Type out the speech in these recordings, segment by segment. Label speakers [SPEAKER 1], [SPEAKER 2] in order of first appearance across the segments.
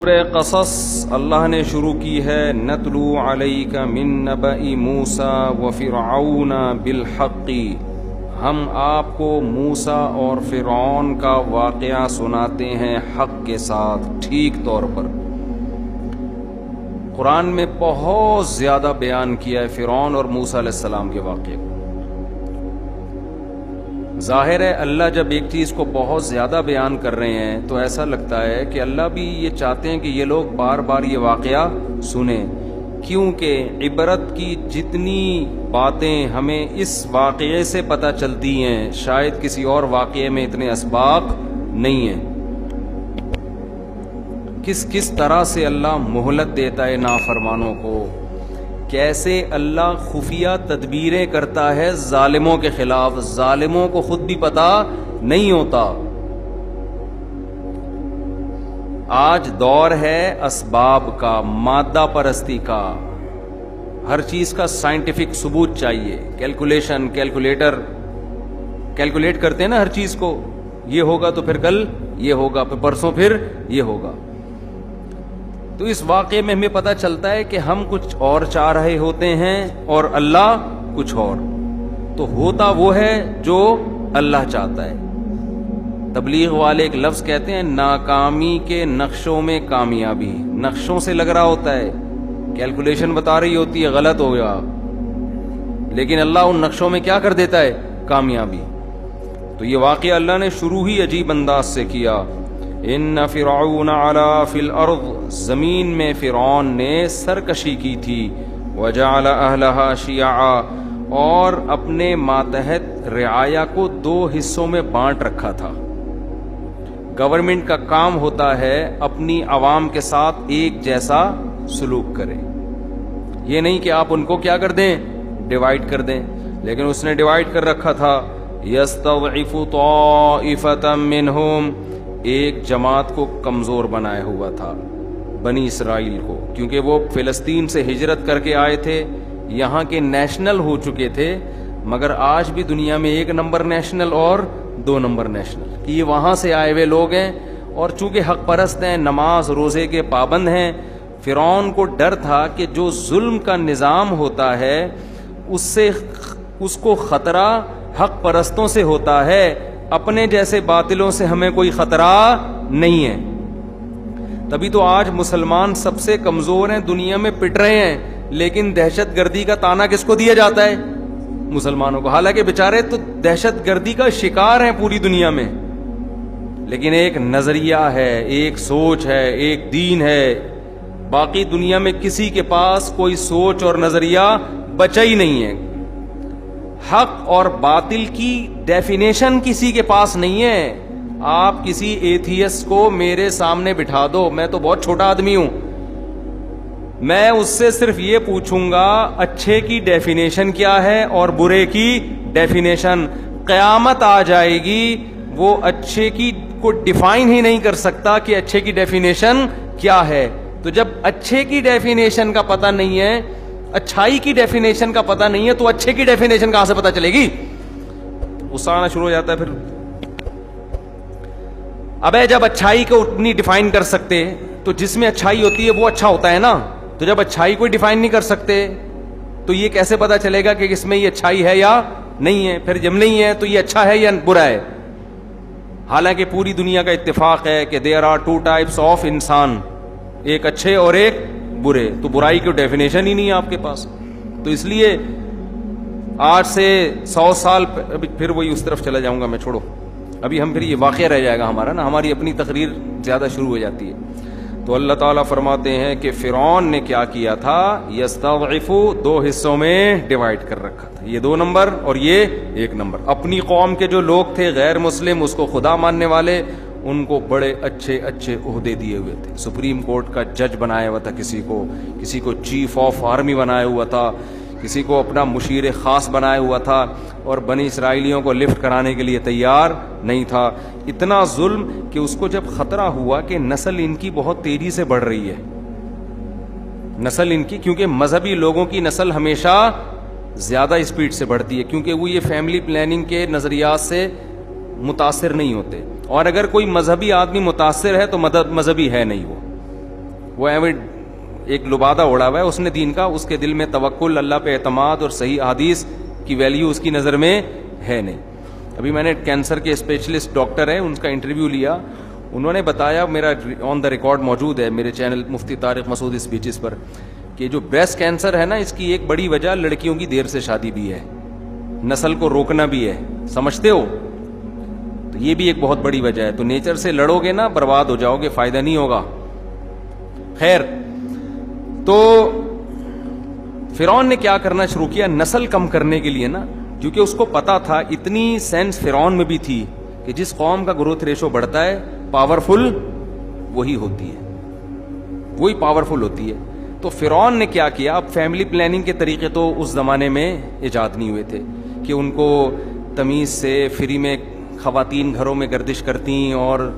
[SPEAKER 1] سورہ قصص اللہ نے شروع کی ہے نتلو علیک من نبأ موسیٰ وفرعون بالحق، ہم آپ کو موسیٰ اور فرعون کا واقعہ سناتے ہیں حق کے ساتھ، ٹھیک طور پر۔ قرآن میں بہت زیادہ بیان کیا ہے فرعون اور موسیٰ علیہ السلام کے واقعے کو۔ ظاہر ہے اللہ جب ایک چیز کو بہت زیادہ بیان کر رہے ہیں تو ایسا لگتا ہے کہ اللہ بھی یہ چاہتے ہیں کہ یہ لوگ بار بار یہ واقعہ سنیں، کیونکہ عبرت کی جتنی باتیں ہمیں اس واقعے سے پتہ چلتی ہیں شاید کسی اور واقعے میں اتنے اسباق نہیں ہیں۔ کس طرح سے اللہ مہلت دیتا ہے نافرمانوں کو، کیسے اللہ خفیہ تدبیریں کرتا ہے ظالموں کے خلاف، ظالموں کو خود بھی پتہ نہیں ہوتا۔ آج دور ہے اسباب کا، مادہ پرستی کا، ہر چیز کا سائنٹیفک ثبوت چاہیے، کیلکولیشن، کیلکولیٹر، کیلکولیٹ کرتے ہیں نا ہر چیز کو، یہ ہوگا تو پھر کل یہ ہوگا، پھر پرسوں پھر یہ ہوگا۔ تو اس واقعے میں ہمیں پتہ چلتا ہے کہ ہم کچھ اور چاہ رہے ہوتے ہیں اور اللہ کچھ اور، تو ہوتا وہ ہے جو اللہ چاہتا ہے۔ تبلیغ والے ایک لفظ کہتے ہیں ناکامی کے نقشوں میں کامیابی، نقشوں سے لگ رہا ہوتا ہے، کیلکولیشن بتا رہی ہوتی ہے غلط ہو گیا، لیکن اللہ ان نقشوں میں کیا کر دیتا ہے؟ کامیابی۔ تو یہ واقعہ اللہ نے شروع ہی عجیب انداز سے کیا۔ ان فرعون علا فی الارض، زمین میں فرعون نے سرکشی کی تھی، وجعل اہلہا شیعا، اور اپنے ماتحت رعایا کو دو حصوں میں بانٹ رکھا تھا۔ گورنمنٹ کا کام ہوتا ہے اپنی عوام کے ساتھ ایک جیسا سلوک کرے، یہ نہیں کہ آپ ان کو کیا کر دیں؟ ڈیوائیڈ کر دیں، لیکن اس نے ڈیوائیڈ کر رکھا تھا۔ یستضعف طائفۃ منہم، ایک جماعت کو کمزور بنایا ہوا تھا، بنی اسرائیل کو، کیونکہ وہ فلسطین سے ہجرت کر کے آئے تھے، یہاں کے نیشنل ہو چکے تھے، مگر آج بھی دنیا میں ایک نمبر نیشنل اور دو نمبر نیشنل، کہ یہ وہاں سے آئے ہوئے لوگ ہیں، اور چونکہ حق پرست ہیں، نماز روزے کے پابند ہیں۔ فرعون کو ڈر تھا کہ جو ظلم کا نظام ہوتا ہے اس کو خطرہ حق پرستوں سے ہوتا ہے، اپنے جیسے باطلوں سے ہمیں کوئی خطرہ نہیں ہے۔ تبھی تو آج مسلمان سب سے کمزور ہیں، دنیا میں پٹ رہے ہیں، لیکن دہشت گردی کا تانا کس کو دیا جاتا ہے؟ مسلمانوں کو، حالانکہ بیچارے تو دہشت گردی کا شکار ہیں پوری دنیا میں، لیکن ایک نظریہ ہے، ایک سوچ ہے، ایک دین ہے، باقی دنیا میں کسی کے پاس کوئی سوچ اور نظریہ بچا ہی نہیں ہے۔ حق اور باطل کی ڈیفینیشن کسی کے پاس نہیں ہے۔ آپ کسی ایتھیسٹ کو میرے سامنے بٹھا دو، میں تو بہت چھوٹا آدمی ہوں، میں اس سے صرف یہ پوچھوں گا اچھے کی ڈیفینیشن کیا ہے اور برے کی ڈیفینیشن۔ قیامت آ جائے گی، وہ اچھے کی کو ڈیفائن ہی نہیں کر سکتا کہ اچھے کی ڈیفینیشن کیا ہے۔ تو جب اچھے کی ڈیفینیشن کا پتہ نہیں ہے، اچھائی کی ڈیفینیشن کا پتہ نہیں ہے، تو اچھے کی ڈیفینیشن کہاں سے پتہ چلے گی؟ غصہ آنا شروع ہو جاتا ہے پھر۔ ابے جب اچھائی کو نہیں ڈیفائن کر سکتے تو جس میں اچھائی ہوتی ہے وہ اچھا ہوتا ہے نا، تو جب اچھائی کو ڈیفائن نہیں کر سکتے تو یہ کیسے پتہ چلے گا کہ اس میں یہ اچھائی ہے یا نہیں ہے؟ پھر جب نہیں ہے تو یہ اچھا ہے یا برا ہے؟ حالانکہ پوری دنیا کا اتفاق ہے کہ there are two types of انسان، ایک اچھے اور ایک برے، تو برائی کی ڈیفینیشن ہی نہیں ہے آپ کے پاس۔ تو اس لیے آج سے 100 سال پھر وہی اس طرف چلا جاؤں گا میں، چھوڑو ابھی ہم، پھر یہ واقعہ رہ جائے گا ہمارا نا، ہماری اپنی تقریر زیادہ شروع ہو جاتی ہے۔ تو اللہ تعالیٰ فرماتے ہیں کہ فرعون نے کیا کیا تھا؟ یستضعف، دو حصوں میں ڈیوائیڈ کر رکھا تھا، یہ 2 نمبر اور یہ 1 نمبر۔ اپنی قوم کے جو لوگ تھے غیر مسلم، اس کو خدا ماننے والے، ان کو بڑے اچھے عہدے دیے ہوئے تھے، سپریم کورٹ کا جج بنایا ہوا تھا، کسی کو چیف آف آرمی بنایا ہوا تھا، کسی کو اپنا مشیر خاص بنایا ہوا تھا، اور بنی اسرائیلیوں کو لفٹ کرانے کے لیے تیار نہیں تھا۔ اتنا ظلم کہ اس کو جب خطرہ ہوا کہ نسل ان کی بہت تیزی سے بڑھ رہی ہے، نسل ان کی، کیونکہ مذہبی لوگوں کی نسل ہمیشہ زیادہ اسپیڈ سے بڑھتی ہے، کیونکہ وہ یہ فیملی پلاننگ کے نظریات سے متاثر نہیں ہوتے، اور اگر کوئی مذہبی آدمی متاثر ہے تو مذہبی ہے نہیں وہ، وہ ایک لبادہ اڑا ہوا ہے اس نے دین کا, اس کے دل میں توکل, اللہ پہ اعتماد اور صحیح احادیث کی ویلیو اس کی نظر میں ہے نہیں. ابھی میں نے کینسر کے اسپیشلسٹ ڈاکٹر ہیں ان کا انٹرویو لیا, انہوں نے بتایا, میرا آن دا ریکارڈ موجود ہے میرے چینل مفتی طارق مسعود اسپیچز پر, کہ جو بریسٹ کینسر ہے نا اس کی ایک بڑی وجہ لڑکیوں کی دیر سے شادی بھی ہے, نسل کو روکنا بھی ہے, سمجھتے ہو؟ تو یہ بھی ایک بہت بڑی وجہ ہے. تو نیچر سے لڑو گے نا برباد ہو جاؤ گے, فائدہ نہیں ہوگا. خیر, تو فرعون نے کیا کرنا شروع کیا نسل کم کرنے کے لیے نا, کیونکہ اس کو پتا تھا, اتنی سینس فرعون میں بھی تھی کہ جس قوم کا گروتھ ریشو بڑھتا ہے پاورفل وہی ہوتی ہے, وہی پاورفل ہوتی ہے. تو فرعون نے کیا کیا, اب فیملی پلاننگ کے طریقے تو اس زمانے میں ایجاد نہیں ہوئے تھے کہ ان کو تمیز سے فری میں خواتین گھروں میں گردش کرتی اور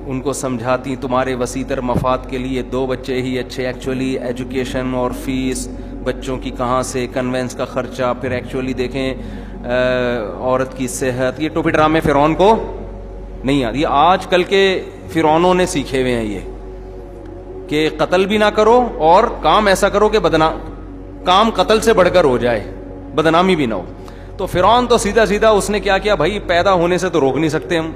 [SPEAKER 1] ان کو سمجھاتی تمہارے وسیع تر مفاد کے لیے 2 بچے ہی اچھے. ایکچولی ایجوکیشن اور فیس بچوں کی کہاں سے, کنوینس کا خرچہ, پھر ایکچولی دیکھیں عورت کی صحت, یہ ٹوپی ڈرامے فرعون کو نہیں آتی. آج کل کے فرعونوں نے سیکھے ہوئے ہیں یہ کہ قتل بھی نہ کرو اور کام ایسا کرو کہ کام قتل سے بڑھ کر ہو جائے, بدنامی بھی نہ ہو. تو فرعون تو سیدھا سیدھا اس نے کیا کیا, بھائی پیدا ہونے سے تو روک نہیں سکتے ہم,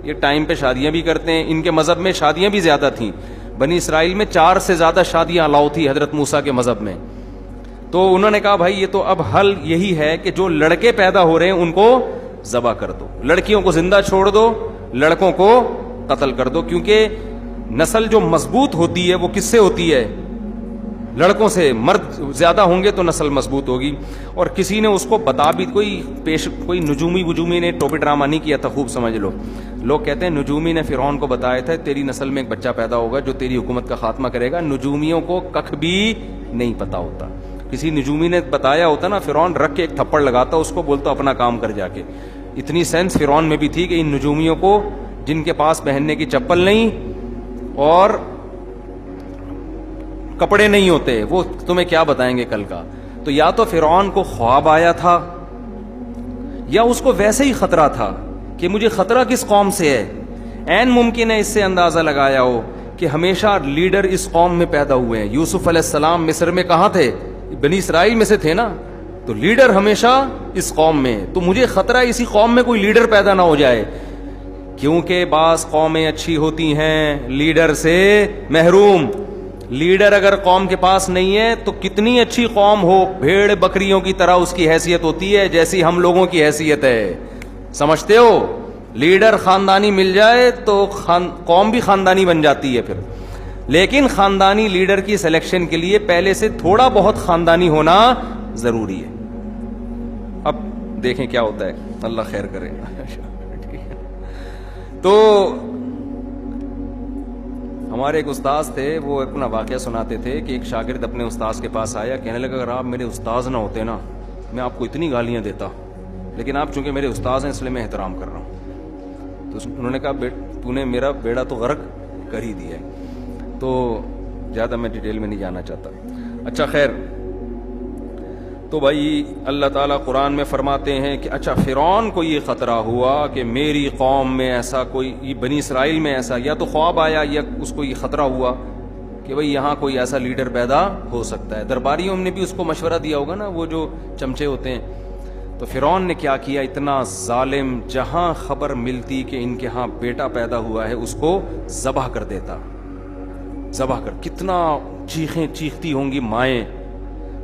[SPEAKER 1] یہ ٹائم پہ شادیاں بھی کرتے ہیں. ان کے مذہب میں شادیاں بھی زیادہ تھیں, بنی اسرائیل میں 4 سے زیادہ شادیاں الاؤ تھی حضرت موسیٰ کے مذہب میں. تو انہوں نے کہا بھائی یہ تو اب حل یہی ہے کہ جو لڑکے پیدا ہو رہے ہیں ان کو ذبح کر دو, لڑکیوں کو زندہ چھوڑ دو, لڑکوں کو قتل کر دو. کیونکہ نسل جو مضبوط ہوتی ہے وہ کس سے ہوتی ہے, لڑکوں سے. مرد زیادہ ہوں گے تو نسل مضبوط ہوگی. اور کسی نے اس کو بتا بھی, کوئی نجومی وجومی نے ٹوپی ڈرامہ نہیں کیا تھا, خوب سمجھ لو. لوگ کہتے ہیں نجومی نے فرعون کو بتایا تھا تیری نسل میں ایک بچہ پیدا ہوگا جو تیری حکومت کا خاتمہ کرے گا. نجومیوں کو کخ بھی نہیں پتا ہوتا. کسی نجومی نے بتایا ہوتا نا, فرعون رکھ کے ایک تھپڑ لگاتا, اس کو بولتا اپنا کام کر جا کے. اتنی سینس فرعون میں بھی تھی کہ ان نجومیوں کو, جن کے پاس پہننے کی چپل نہیں اور کپڑے نہیں ہوتے, وہ تمہیں کیا بتائیں گے کل کا. تو یا تو فرعون کو خواب آیا تھا یا اس کو ویسے ہی خطرہ تھا کہ مجھے خطرہ کس قوم سے ہے. عین ممکن ہے اس سے اندازہ لگایا ہو کہ ہمیشہ لیڈر اس قوم میں پیدا ہوئے ہیں. یوسف علیہ السلام مصر میں کہاں تھے, بنی اسرائیل میں سے تھے نا, تو لیڈر ہمیشہ اس قوم میں. تو مجھے خطرہ اسی قوم میں کوئی لیڈر پیدا نہ ہو جائے, کیونکہ بعض قومیں اچھی ہوتی ہیں لیڈر سے محروم. لیڈر اگر قوم کے پاس نہیں ہے تو کتنی اچھی قوم ہو, بھیڑ بکریوں کی طرح اس کی حیثیت ہوتی ہے جیسی ہم لوگوں کی حیثیت ہے. سمجھتے ہو؟ لیڈر خاندانی مل جائے تو قوم بھی خاندانی بن جاتی ہے پھر. لیکن خاندانی لیڈر کی سلیکشن کے لیے پہلے سے تھوڑا بہت خاندانی ہونا ضروری ہے. اب دیکھیں کیا ہوتا ہے, اللہ خیر کرے. تو ہمارے ایک استاذ تھے, وہ اپنا واقعہ سناتے تھے کہ ایک شاگرد اپنے استاذ کے پاس آیا, کہنے لگا اگر آپ میرے استاذ نہ ہوتے نا میں آپ کو اتنی گالیاں دیتا, لیکن آپ چونکہ میرے استاذ ہیں اس لیے میں احترام کر رہا ہوں. تو انہوں نے کہا تو نے میرا بیڑا تو غرق کر ہی دیا ہے. تو زیادہ میں ڈیٹیل میں نہیں جانا چاہتا. اچھا خیر, تو بھائی اللہ تعالیٰ قرآن میں فرماتے ہیں کہ اچھا فرعون کو یہ خطرہ ہوا کہ میری قوم میں ایسا کوئی, بنی اسرائیل میں ایسا, یا تو خواب آیا یا اس کو یہ خطرہ ہوا کہ بھئی یہاں کوئی ایسا لیڈر پیدا ہو سکتا ہے. درباریوں نے بھی اس کو مشورہ دیا ہوگا نا, وہ جو چمچے ہوتے ہیں. تو فرعون نے کیا کیا, اتنا ظالم, جہاں خبر ملتی کہ ان کے ہاں بیٹا پیدا ہوا ہے اس کو ذبح کر دیتا. ذبح کر, کتنا چیخیں چیختی ہوں گی مائیں.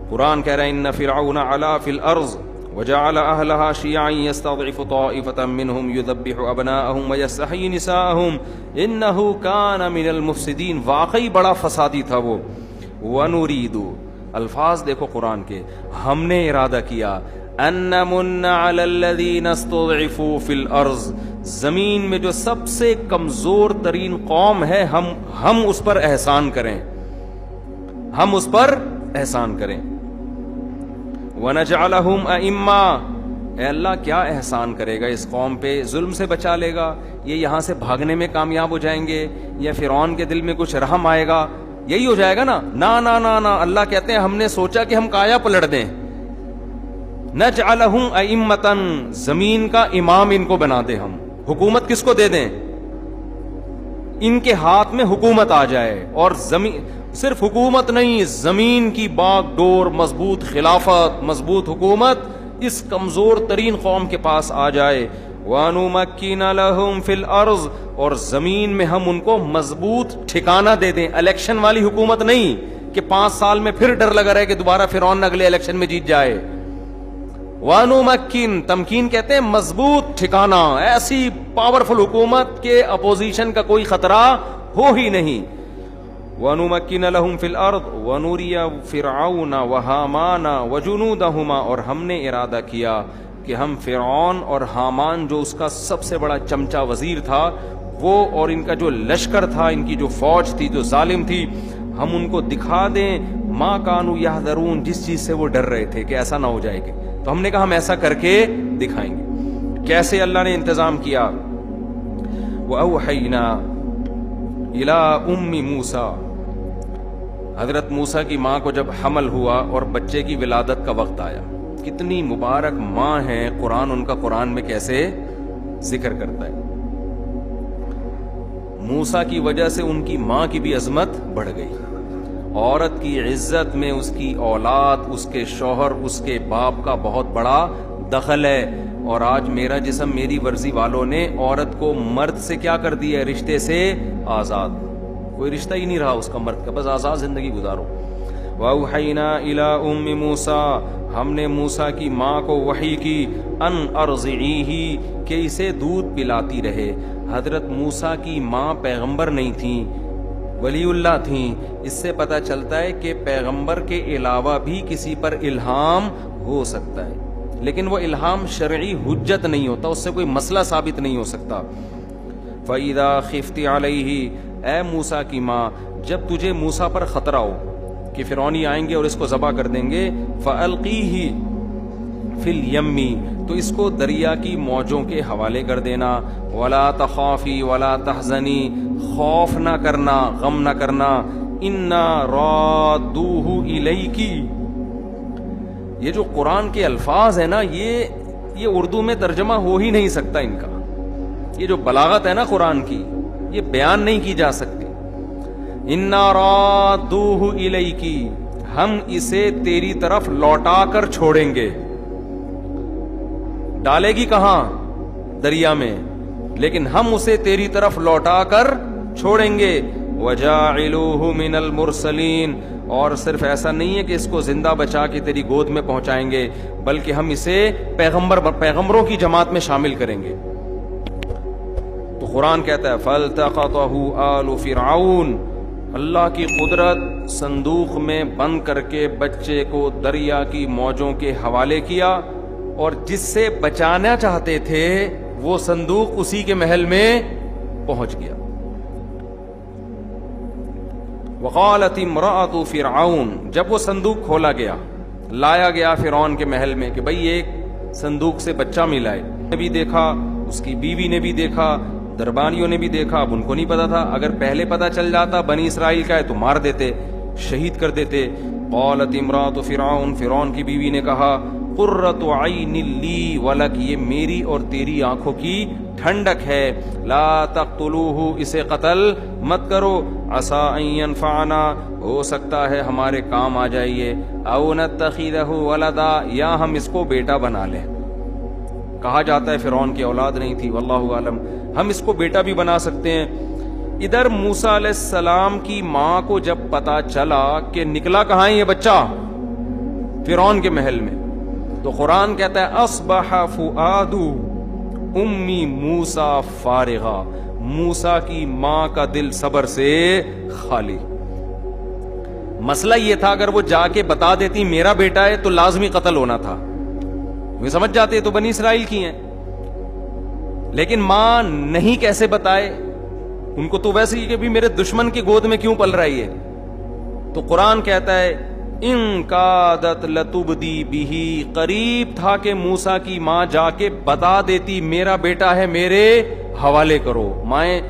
[SPEAKER 1] قرآن کہہ رہے ہیں ان فرعون علا فی الارض وجعل اہلہا شیعا یستضعف طائفة منہم یذبح ابناءہم ویستحیی نساءہم انہ کان من المفسدین. واقعی بڑا فسادی تھا وہ. ونرید, الفاظ دیکھو قرآن کے, ہم نے ارادہ کیا ان نمن علی الذین استضعفوا فی الارض, زمین میں جو سب سے کمزور ترین قوم ہے ہم اس پر احسان کریں, ہم اس پر احسان کریں. وَنَجْعَلَهُمْ أَئِمَّةً, اے اللہ کیا احسان کرے گا اس قوم پہ, ظلم سے بچا لے گا, یہ یہاں سے بھاگنے میں کامیاب ہو جائیں گے, یا فرعون کے دل میں کچھ رحم آئے گا, یہی ہو جائے گا نا. نا نا نا نا, اللہ کہتے ہیں ہم نے سوچا کہ ہم کایا پلٹ دیں. نَجْعَلَهُمْ أَئِمَّةً, زمین کا امام ان کو بنا دیں, ہم حکومت کس کو دے دیں, ان کے ہاتھ میں حکومت آ جائے, اور زمین, صرف حکومت نہیں, زمین کی باغ ڈور, مضبوط خلافت, مضبوط حکومت اس کمزور ترین قوم کے پاس آ جائے. وَنُمَكِّنَ لَهُمْ فِي الْأَرْضِ, اور زمین میں ہم ان کو مضبوط ٹھکانہ دے دیں. الیکشن والی حکومت نہیں کہ 5 سال میں پھر ڈر لگا رہے کہ دوبارہ فرعون اگلے الیکشن میں جیت جائے. وَنُمَكِّن, تمکین کہتے ہیں مضبوط ٹھکانہ, ایسی پاورفل حکومت کے اپوزیشن کا کوئی خطرہ ہو ہی نہیں. وَنُمَكِّنَ لَهُمْ فِي الْأَرْضِ وَنُرِيَ فِرْعَوْنَ وَهَامَانَ وَجُنُودَهُمَا, اور ہم نے ارادہ کیا کہ ہم فرعون اور حامان جو اس کا سب سے بڑا چمچا وزیر تھا, وہ اور ان کا جو لشکر تھا, ان کی جو فوج تھی جو ظالم تھی, ہم ان کو دکھا دیں ما کانوا یحذرون, جس چیز سے وہ ڈر رہے تھے کہ ایسا نہ ہو جائے گا. تو ہم نے کہا ہم ایسا کر کے دکھائیں گے. کیسے اللہ نے انتظام کیا؟ وَأَوْحَيْنَا إِلَىٰ أُمِّ مُوسَىٰ, حضرت موسیٰ کی ماں کو جب حمل ہوا اور بچے کی ولادت کا وقت آیا, کتنی مبارک ماں ہے, قرآن ان کا قرآن میں کیسے ذکر کرتا ہے. موسیٰ کی وجہ سے ان کی ماں کی بھی عظمت بڑھ گئی. عورت کی عزت میں اس کی اولاد, اس کے شوہر, اس کے باپ کا بہت بڑا دخل ہے. اور آج میرا جسم میری ورزی والوں نے عورت کو مرد سے کیا کر دیا ہے, رشتے سے آزاد. کوئی رشتہ ہی نہیں رہا اس کا مرد کا, بس آزاد زندگی گزارو. وَأَوْحَيْنَا إِلَىٰ أُمِّ مُوسَىٰ, ہم نے موسیٰ کی ماں کو وحی کی, ان ارضعیہ, کہ اسے دودھ پلاتی رہے. حضرت موسیٰ کی ماں پیغمبر نہیں تھیں, ولی اللہ تھیں. اس سے پتہ چلتا ہے کہ پیغمبر کے علاوہ بھی کسی پر الہام ہو سکتا ہے, لیکن وہ الہام شرعی حجت نہیں ہوتا, اس سے کوئی مسئلہ ثابت نہیں ہو سکتا. فَإِذَا خِفْتِ عَلَيْهِ, اے موسیٰ کی ماں, جب تجھے موسیٰ پر خطرہ ہو کہ فرعونی آئیں گے اور اس کو ذبح کر دیں گے, فَأَلْقِيهِ فِي الْيَمِّ, تو اس کو دریا کی موجوں کے حوالے کر دینا. وَلَا تَخَافِي وَلَا تَحْزَنِي, خوف نہ کرنا, غم نہ کرنا. إِنَّا رَادُّوهُ إِلَيْكِ, یہ جو قرآن کے الفاظ ہیں نا, یہ اردو میں ترجمہ ہو ہی نہیں سکتا ان کا. یہ جو بلاغت ہے نا قرآن کی, یہ بیان نہیں کی جا سکتی. اِنَّا رَادُّوهُ إِلَيْكِ, ہم اسے تیری طرف لوٹا کر چھوڑیں گے. ڈالے گی کہاں؟ دریا میں, لیکن ہم اسے تیری طرف لوٹا کر چھوڑیں گے. وَجَاعِلُوهُ مِنَ الْمُرْسَلِينَ, اور صرف ایسا نہیں ہے کہ اس کو زندہ بچا کے تیری گود میں پہنچائیں گے, بلکہ ہم اسے پیغمبروں کی جماعت میں شامل کریں گے. تو قرآن کہتا ہے فَالْتَقَطَهُ آلُ فِرْعَوْنَ, اللہ کی قدرت, صندوق میں بند کر کے بچے کو دریا کی موجوں کے حوالے کیا, اور جس سے بچانا چاہتے تھے وہ صندوق اسی کے محل میں پہنچ گیا. وقالت امرأۃ فرعون, جب وہ صندوق کھولا گیا, لایا گیا فرعون کے محل میں کہ بھئی ایک صندوق سے بچہ ملا ہے, نے بھی دیکھا, اس کی بیوی نے بھی دیکھا, دربانیوں نے بھی دیکھا. اب ان کو نہیں پتا تھا, اگر پہلے پتا چل جاتا بنی اسرائیل کا ہے تو مار دیتے, شہید کر دیتے. قالت امرأۃ فرعون, فرعون کی بیوی نے کہا قرۃ عین لی ولک, یہ میری اور تیری آنکھوں کی ٹھنڈک ہے. لا تقتلوہ, اسے قتل مت کرو. عسیٰ ان ینفعنا, ہو سکتا ہے ہمارے کام آ جائیے. او نتخذہ ولدا, یا ہم اس کو بیٹا بنا لیں. کہا جاتا ہے فرعون کی اولاد نہیں تھی, واللہ عالم, ہم اس کو بیٹا بھی بنا سکتے ہیں. ادھر موسیٰ علیہ السلام کی ماں کو جب پتا چلا کہ نکلا کہاں ہے یہ بچہ, فرعون کے محل میں, تو قرآن کہتا ہے اصبح فؤاد امی موسیٰ فارغا, موسیٰ کی ماں کا دل صبر سے خالی. مسئلہ یہ تھا اگر وہ جا کے بتا دیتی میرا بیٹا ہے تو لازمی قتل ہونا تھا, وہ سمجھ جاتے تو بنی اسرائیل کی ہیں, لیکن ماں نہیں کیسے بتائے, ان کو تو ویسے ہی کہ بھی میرے دشمن کی گود میں کیوں پل رہی ہے. تو قرآن کہتا ہے ان کادت لتبدی بھی, قریب تھا کہ موسیٰ کی ماں جا کے بتا دیتی میرا بیٹا ہے میرے حوالے کرو. مائیں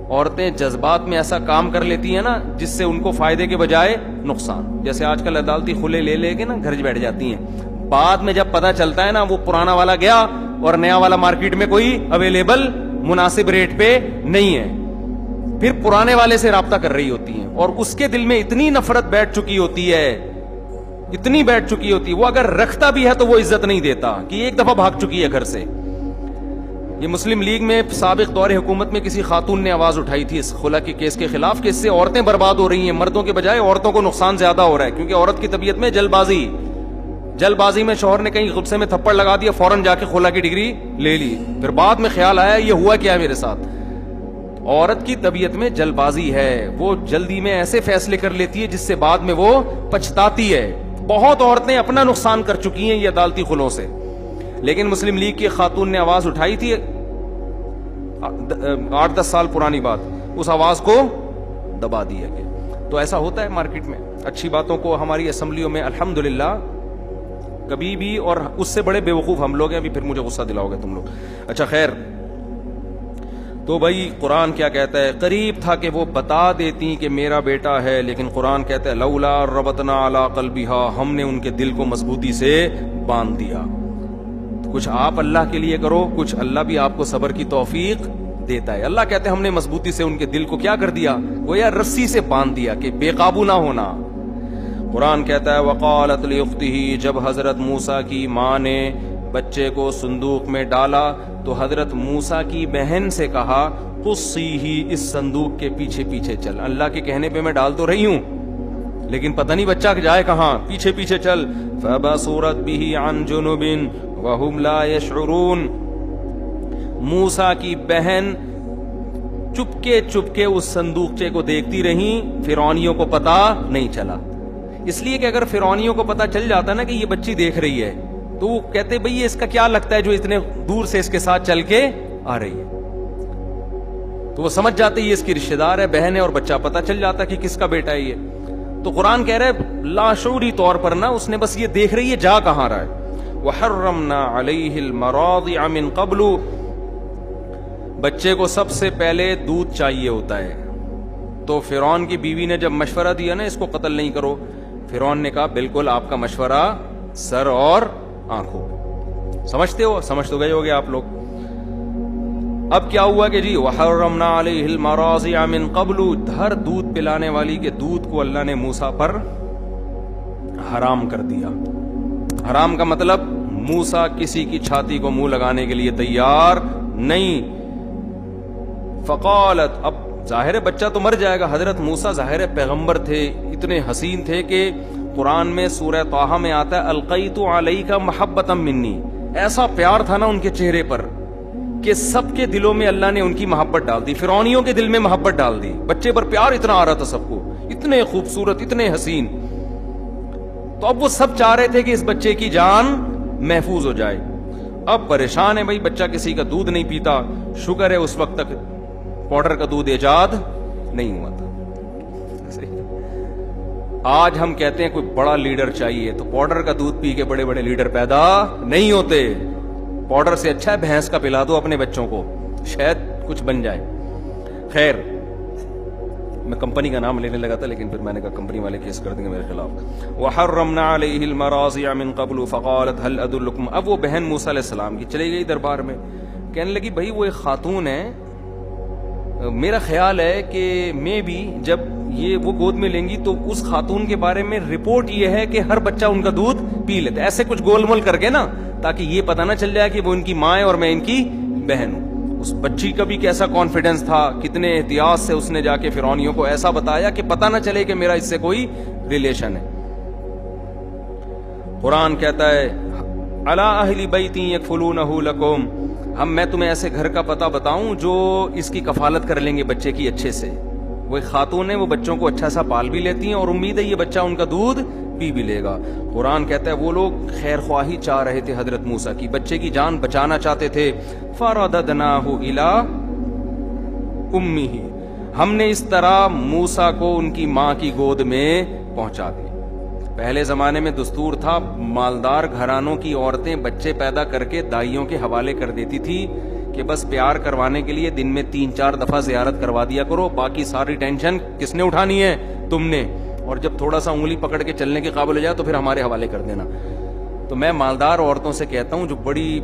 [SPEAKER 1] عورتیں جذبات میں ایسا کام کر لیتی ہیں نا جس سے ان کو فائدے کے بجائے نقصان. جیسے آج کل عدالتی کھلے لے لے کے نا گھر بیٹھ جاتی ہیں, بعد میں جب پتا چلتا ہے نا وہ پرانا والا گیا اور نیا والا مارکیٹ میں کوئی اویلیبل مناسب ریٹ پہ نہیں ہے, پھر پرانے والے سے رابطہ کر رہی ہوتی ہیں اور اس کے دل میں اتنی نفرت بیٹھ چکی ہوتی ہے، اتنی بیٹھ چکی ہوتی ہے، وہ اگر رکھتا بھی ہے تو وہ عزت نہیں دیتا کہ ایک دفعہ بھاگ چکی ہے گھر سے. یہ مسلم لیگ میں سابق دور حکومت میں کسی خاتون نے آواز اٹھائی تھی اس خلا کے کیس کے خلاف کہ اس سے عورتیں برباد ہو رہی ہیں، مردوں کے بجائے عورتوں کو نقصان زیادہ ہو رہا ہے، کیونکہ عورت کی طبیعت میں جلد بازی میں شوہر نے کہیں غصے میں تھپڑ لگا دیا، فوراً جا کے خلا کی ڈگری لے لی، پھر بعد میں خیال آیا یہ ہوا کیا ہے میرے ساتھ. عورت کی طبیعت میں جلد بازی ہے، وہ جلدی میں ایسے فیصلے کر لیتی ہے جس سے بعد میں وہ پچھتاتی ہے. بہت عورتیں اپنا نقصان کر چکی ہیں یہ عدالتی خلوں سے. لیکن مسلم لیگ کی خاتون نے آواز اٹھائی تھی 8-10 سال پرانی بات، اس آواز کو دبا دیا گیا. تو ایسا ہوتا ہے مارکیٹ میں. اچھی باتوں کو ہماری اسمبلیوں میں الحمدللہ کبھی بھی، اور اس سے بڑے بے وقوف ہم لوگ ہیں. ابھی پھر مجھے غصہ دلاؤ گے تم لوگ. اچھا خیر، تو بھائی قرآن کیا کہتا ہے؟ قریب تھا کہ وہ بتا دیتی کہ میرا بیٹا ہے، لیکن قرآن کہتا ہے لولا ربطنا علی قلبہا، ہم نے ان کے دل کو مضبوطی سے باندھ دیا. کچھ آپ اللہ کے لیے کرو، کچھ اللہ بھی آپ کو صبر کی توفیق دیتا ہے. اللہ کہتے ہیں ہم نے مضبوطی سے ان کے دل کو کیا کر دیا؟ گویا رسی سے باندھ دیا کہ بے قابو نہ ہونا. قرآن کہتا ہے وقالت لاختہ، جب حضرت موسیٰ کی ماں نے بچے کو صندوق میں ڈالا تو حضرت موسیٰ کی بہن سے کہا قصیہ، اس صندوق کے پیچھے پیچھے چل. اللہ کے کہنے پہ میں ڈال تو رہی ہوں لیکن پتہ نہیں بچہ جائے کہاں، پیچھے پیچھے چل. فبصرت بہ عن جنب وہم لا یشعرون، موسیٰ کی بہن چپکے اس صندوقچے کو دیکھتی رہیں، فرعونیوں کو پتا نہیں چلا. اس لیے کہ اگر فرعونیوں کو پتا چل جاتا نا کہ یہ بچی دیکھ رہی ہے تو وہ کہتے بھئی اس کا کیا لگتا ہے جو اتنے دور سے اس کے ساتھ چل کے آ رہی ہے. تو وہ سمجھ جاتے یہ اس کی رشتہ دار ہے، بہن ہے، اور بچہ پتا چل جاتا کہ کس کا بیٹا ہے یہ. تو قرآن کہہ رہا ہے لاشعوری طور پر نا اس نے بس یہ دیکھ رہی ہے جا کہاں رہا ہے. وَحَرَّمْنَا عَلَيْهِ الْمَرَاضِعَ مِن قَبْلُ، بچے کو سب سے پہلے دودھ چاہیے ہوتا ہے. تو فرعون کی بیوی نے جب مشورہ دیا نا اس کو قتل نہیں کرو، فرعون نے کہا بالکل آپ کا مشورہ سر اور آنکھوں. سمجھتے ہو؟ سمجھ تو گئے ہوگے آپ لوگ. اب کیا ہوا کہ جی وَحَرَّمْنَا عَلَيْهِ الْمَرَاضِعَ مِن قَبْلُ، ہر دودھ پلانے والی کے دودھ کو اللہ نے موسیٰ پر حرام کر دیا. حرام کا مطلب موسیٰ کسی کی چھاتی کو منہ لگانے کے لیے تیار نہیں. فقالت، اب ظاہر ہے بچہ تو مر جائے گا. حضرت موسیٰ ظاہر ہے پیغمبر تھے، اتنے حسین تھے کہ قرآن میں سورہ طٰہٰ میں آتا ہے القیت علیک محبۃ منی، ایسا پیار تھا نا ان کے چہرے پر کہ سب کے دلوں میں اللہ نے ان کی محبت ڈال دی. فرعونیوں کے دل میں محبت ڈال دی، بچے پر پیار اتنا آ رہا تھا سب کو، اتنے خوبصورت، اتنے حسین. تو اب وہ سب چاہ رہے تھے کہ اس بچے کی جان محفوظ ہو جائے. اب پریشان ہے بھائی، بچہ کسی کا دودھ نہیں پیتا. شکر ہے اس وقت تک پاؤڈر کا دودھ ایجاد نہیں ہوا تھا. آج ہم کہتے ہیں کوئی بڑا لیڈر چاہیے تو پاؤڈر کا دودھ پی کے بڑے بڑے لیڈر پیدا نہیں ہوتے. پاؤڈر سے اچھا ہے بھینس کا پلا دو اپنے بچوں کو، شاید کچھ بن جائے. خیر، میں کمپنی کا نام لینے لگا تھا لیکن پھر میں نے کہا کمپنی والے کیس کر دیں گے میرے خلاف. وَحَرَّمْنَا عَلَيْهِ الْمَرَاضِعَ مِن قَبْلُ فَقَالَتْ هَلْ أَدُلُّكُمْ. اب وہ بہن موسیٰ علیہ السلام کی چلی گئی دربار میں، کہنے لگی بھائی وہ ایک خاتون ہے، میرا خیال ہے کہ میں بھی جب یہ وہ گود میں لیں گی تو اس خاتون کے بارے میں رپورٹ یہ ہے کہ ہر بچہ ان کا دودھ پی لیتا ہے. ایسے کچھ گول مول کر کے نا تاکہ یہ پتہ نہ چل جائے کہ وہ ان کی ماں ہے اور میں ان کی بہن ہوں. اس بچی کا بھی کیسا کانفیڈنس تھا، کتنے احتیاط سے اس نے جا کے فرعونیوں کو ایسا بتایا کہ پتہ نہ چلے کہ میرا اس سے کوئی ریلیشن ہے. قرآن کہتا ہے عَلَىٰ أَهْلِ بَيْتٍ يَكْفُلُونَهُ لَكُمْ، میں تمہیں ایسے گھر کا پتہ بتاؤں جو اس کی کفالت کر لیں گے بچے کی اچھے سے. وہ ایک خاتون ہے، وہ بچوں کو اچھا سا پال بھی لیتی ہیں اور امید ہے یہ بچہ ان کا دودھ پی بھی لے گا. قرآن کہتا ہے وہ لوگ خیر خواہی چاہ رہے تھے حضرت موسیٰ کی، بچے کی جان بچانا چاہتے تھے. فَرَدَدْنَاهُ إِلَىٰ أُمِّهِ، ہم نے اس طرح موسیٰ کو ان کی ماں کی گود میں پہنچا دیا. پہلے زمانے میں دستور تھا مالدار گھرانوں کی عورتیں بچے پیدا کر کے دائیوں کے حوالے کر دیتی تھی کہ بس پیار کروانے کے لیے دن میں 3-4 دفعہ زیارت کروا دیا کرو، باقی ساری ٹینشن کس نے اٹھانی ہے؟ تم نے، اور جب تھوڑا سا انگلی پکڑ کے چلنے کے قابل ہو جائے تو پھر ہمارے حوالے کر دینا. تو میں مالدار عورتوں سے کہتا ہوں جو بڑی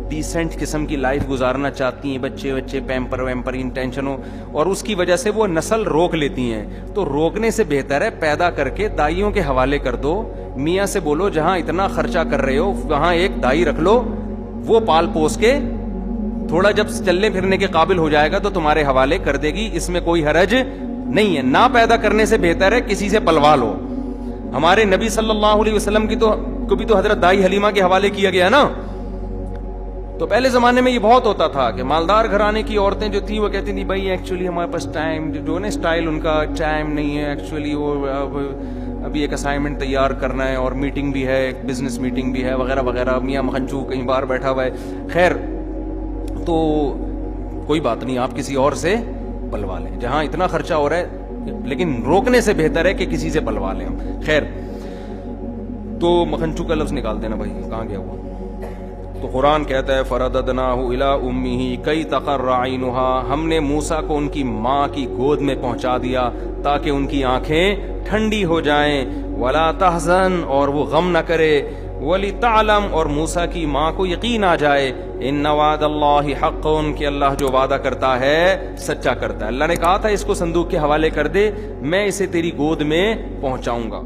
[SPEAKER 1] ڈیسنٹ قسم کی لائف گزارنا چاہتی ہیں, بچے پیمپر ویمپر ان ٹینشن ہو, اور اس کی وجہ سے وہ نسل روک لیتی ہیں. تو روکنے سے بہتر ہے پیدا کر کے دائیوں کے حوالے کر دو. میاں سے بولو جہاں اتنا خرچہ کر رہے ہو وہاں ایک دائی رکھ لو, وہ پال پوس کے تھوڑا جب چلنے پھرنے کے قابل ہو جائے گا تو تمہارے حوالے کر دے گی. اس میں کوئی حرج نہیں ہے. نہ پیدا کرنے سے بہتر ہے کسی سے پلوا لو. ہمارے نبی صلی اللہ علیہ وسلم کی کو بھی تو حضرت دائی حلیمہ کے حوالے کیا گیا نا. تو پہلے زمانے میں یہ بہت ہوتا تھا کہ مالدار گھرانے کی عورتیں جو تھیں وہ کہتی تھیں بھائی ایکچولی ہمارے پاس ٹائم جو نا اسٹائل ان کا ٹائم نہیں ہے, ایکچولی وہ ابھی ایک اسائنمنٹ تیار کرنا ہے اور میٹنگ بھی ہے, ایک بزنس میٹنگ بھی ہے وغیرہ وغیرہ. میاں مکھنچو کہیں باہر بیٹھا ہوا ہے. خیر تو کوئی بات نہیں, آپ کسی اور سے پلوا لیں جہاں اتنا خرچہ ہو رہا ہے, لیکن روکنے سے بہتر ہے کہ کسی سے پلوا لیں. خیر تو مکھنچو کا لفظ نکال دینا بھائی, کہاں گیا وہ. تو قرآن کہتا ہے فرددناہ الی امہ کی تقر عینھا, ہم نے موسیٰ کو ان کی ماں کی گود میں پہنچا دیا تاکہ ان کی آنکھیں ٹھنڈی ہو جائیں. ولا تحزن, اور وہ غم نہ کرے. ولتعلم, اور موسیٰ کی ماں کو یقین آ جائے. ان وعد اللہ حق, کہ اللہ جو وعدہ کرتا ہے سچا کرتا ہے. اللہ نے کہا تھا اس کو صندوق کے حوالے کر دے, میں اسے تیری گود میں پہنچاؤں گا.